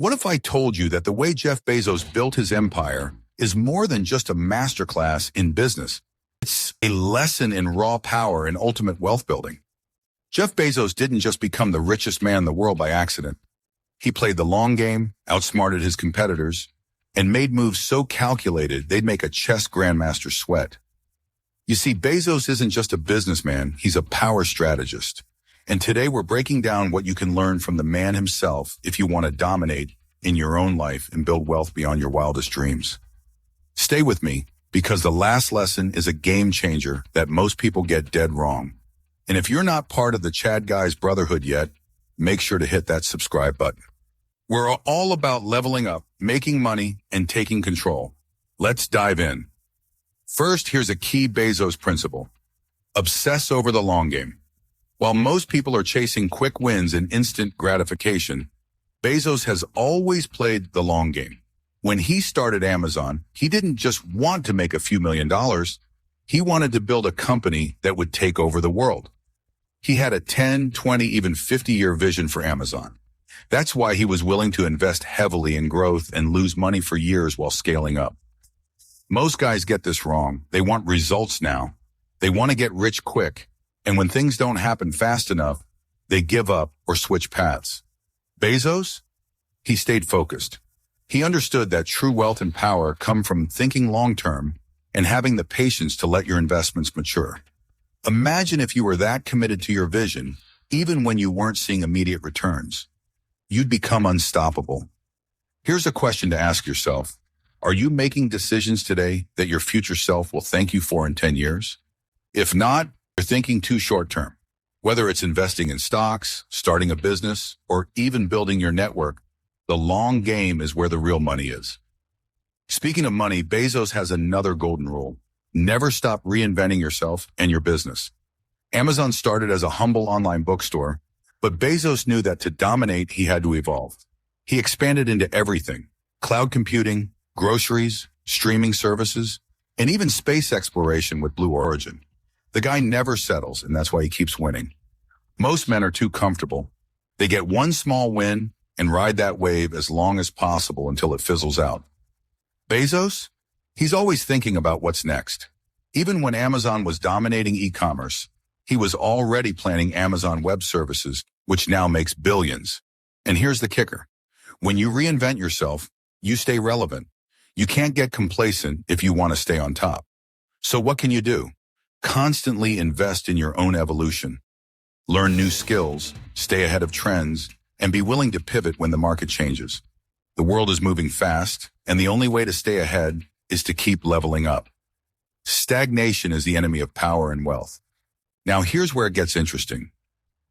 What if I told you that the way Jeff Bezos built his empire is more than just a masterclass in business? It's a lesson in raw power and ultimate wealth building. Jeff Bezos didn't just become the richest man in the world by accident. He played the long game, outsmarted his competitors, and made moves so calculated they'd make a chess grandmaster sweat. You see, Bezos isn't just a businessman, he's a power strategist. And today we're breaking down what you can learn from the man himself if you want to dominate in your own life and build wealth beyond your wildest dreams. Stay with me, because the last lesson is a game changer that most people get dead wrong. And if you're not part of the Chad Guys Brotherhood yet, make sure to hit that subscribe button. We're all about leveling up, making money, and taking control. Let's dive in. First, here's a key Bezos principle. Obsess over the long game. While most people are chasing quick wins and instant gratification, Bezos has always played the long game. When he started Amazon, he didn't just want to make a few $1,000,000. He wanted to build a company that would take over the world. He had a 10, 20, even 50-year vision for Amazon. That's why he was willing to invest heavily in growth and lose money for years while scaling up. Most guys get this wrong. They want results now. They want to get rich quick. And when things don't happen fast enough, they give up or switch paths. Bezos? He stayed focused. He understood that true wealth and power come from thinking long-term and having the patience to let your investments mature. Imagine if you were that committed to your vision, even when you weren't seeing immediate returns. You'd become unstoppable. Here's a question to ask yourself. Are you making decisions today that your future self will thank you for in 10 years? If not, you're thinking too short-term. Whether it's investing in stocks, starting a business, or even building your network, the long game is where the real money is. Speaking of money, Bezos has another golden rule. Never stop reinventing yourself and your business. Amazon started as a humble online bookstore, but Bezos knew that to dominate, he had to evolve. He expanded into everything: cloud computing, groceries, streaming services, and even space exploration with Blue Origin. The guy never settles, and that's why he keeps winning. Most men are too comfortable. They get one small win and ride that wave as long as possible until it fizzles out. Bezos? He's always thinking about what's next. Even when Amazon was dominating e-commerce, he was already planning Amazon Web Services, which now makes billions. And here's the kicker. When you reinvent yourself, you stay relevant. You can't get complacent if you want to stay on top. So what can you do? Constantly invest in your own evolution. Learn new skills, stay ahead of trends, and be willing to pivot when the market changes. The world is moving fast, and the only way to stay ahead is to keep leveling up. Stagnation is the enemy of power and wealth. Now here's where it gets interesting.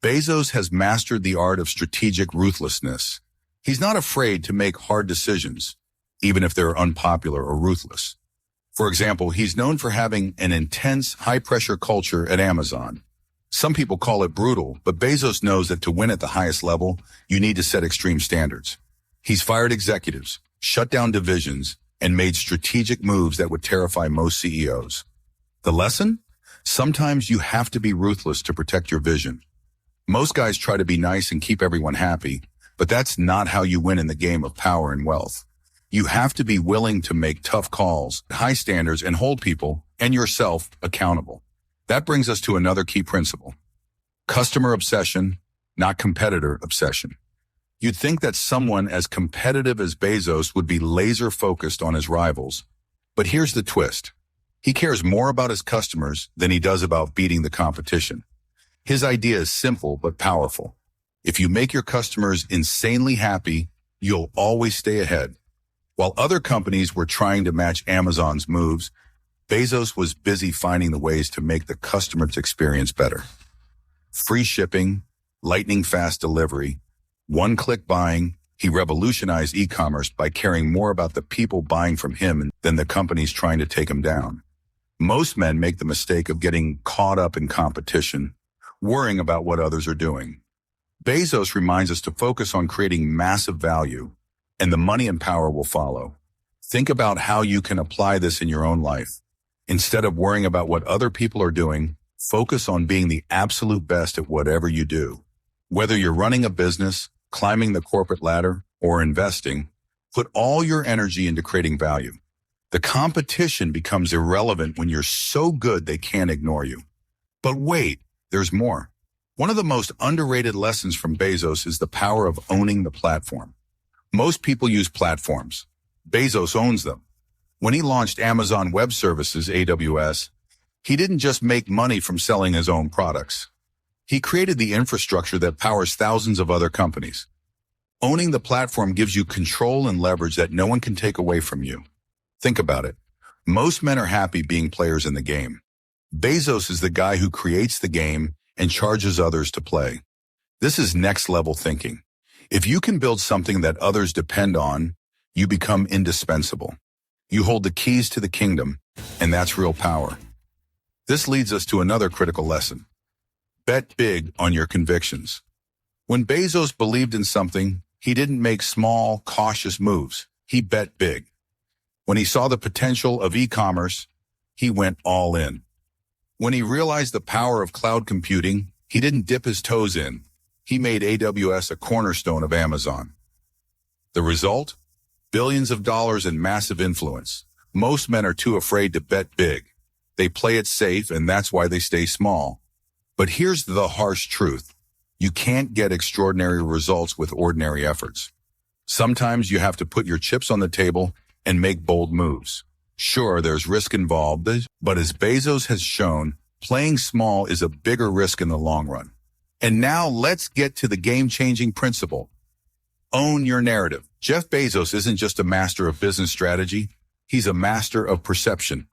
Bezos has mastered the art of strategic ruthlessness. He's not afraid to make hard decisions, even if they're unpopular or ruthless. For example, he's known for having an intense, high-pressure culture at Amazon. Some people call it brutal, but Bezos knows that to win at the highest level, you need to set extreme standards. He's fired executives, shut down divisions, and made strategic moves that would terrify most CEOs. The lesson? Sometimes you have to be ruthless to protect your vision. Most guys try to be nice and keep everyone happy, but that's not how you win in the game of power and wealth. You have to be willing to make tough calls, high standards, and hold people and yourself accountable. That brings us to another key principle. Customer obsession, not competitor obsession. You'd think that someone as competitive as Bezos would be laser focused on his rivals. But here's the twist. He cares more about his customers than he does about beating the competition. His idea is simple but powerful. If you make your customers insanely happy, you'll always stay ahead. While other companies were trying to match Amazon's moves, Bezos was busy finding the ways to make the customer's experience better. Free shipping, lightning-fast delivery, one-click buying. He revolutionized e-commerce by caring more about the people buying from him than the companies trying to take him down. Most men make the mistake of getting caught up in competition, worrying about what others are doing. Bezos reminds us to focus on creating massive value, and the money and power will follow. Think about how you can apply this in your own life. Instead of worrying about what other people are doing, focus on being the absolute best at whatever you do. Whether you're running a business, climbing the corporate ladder, or investing, put all your energy into creating value. The competition becomes irrelevant when you're so good they can't ignore you. But wait, there's more. One of the most underrated lessons from Bezos is the power of owning the platform. Most people use platforms. Bezos owns them. When he launched Amazon Web Services, AWS, he didn't just make money from selling his own products. He created the infrastructure that powers thousands of other companies. Owning the platform gives you control and leverage that no one can take away from you. Think about it. Most men are happy being players in the game. Bezos is the guy who creates the game and charges others to play. This is next-level thinking. If you can build something that others depend on, you become indispensable. You hold the keys to the kingdom, and that's real power. This leads us to another critical lesson. Bet big on your convictions. When Bezos believed in something, he didn't make small, cautious moves. He bet big. When he saw the potential of e-commerce, he went all in. When he realized the power of cloud computing, he didn't dip his toes in. He made AWS a cornerstone of Amazon. The result? Billions of dollars and massive influence. Most men are too afraid to bet big. They play it safe, and that's why they stay small. But here's the harsh truth. You can't get extraordinary results with ordinary efforts. Sometimes you have to put your chips on the table and make bold moves. Sure, there's risk involved, but as Bezos has shown, playing small is a bigger risk in the long run. And now let's get to the game-changing principle. Own your narrative. Jeff Bezos isn't just a master of business strategy. He's a master of perception.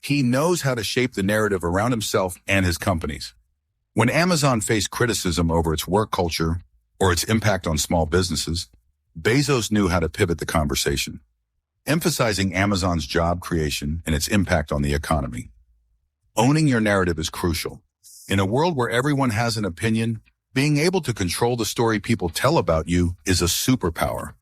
He knows how to shape the narrative around himself and his companies. When Amazon faced criticism over its work culture or its impact on small businesses, Bezos knew how to pivot the conversation, emphasizing Amazon's job creation and its impact on the economy. Owning your narrative is crucial. In a world where everyone has an opinion, being able to control the story people tell about you is a superpower.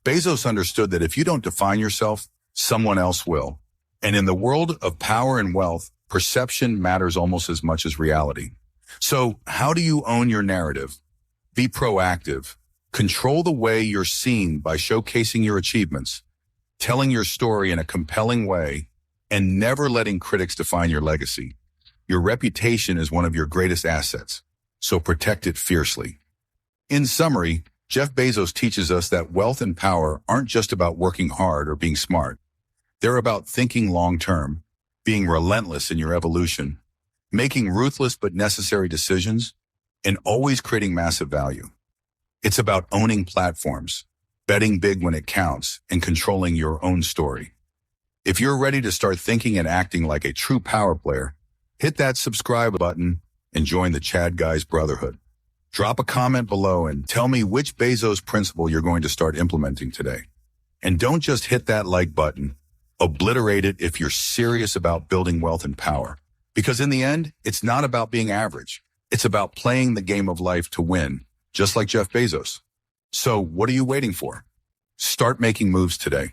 Bezos understood that if you don't define yourself, someone else will. And in the world of power and wealth, perception matters almost as much as reality. So how do you own your narrative? Be proactive. Control the way you're seen by showcasing your achievements, telling your story in a compelling way, and never letting critics define your legacy. Your reputation is one of your greatest assets, so protect it fiercely. In summary, Jeff Bezos teaches us that wealth and power aren't just about working hard or being smart. They're about thinking long-term, being relentless in your evolution, making ruthless but necessary decisions, and always creating massive value. It's about owning platforms, betting big when it counts, and controlling your own story. If you're ready to start thinking and acting like a true power player, hit that subscribe button and join the Chad Guys Brotherhood. Drop a comment below and tell me which Bezos principle you're going to start implementing today. And don't just hit that like button. Obliterate it if you're serious about building wealth and power. Because in the end, it's not about being average. It's about playing the game of life to win, just like Jeff Bezos. So what are you waiting for? Start making moves today.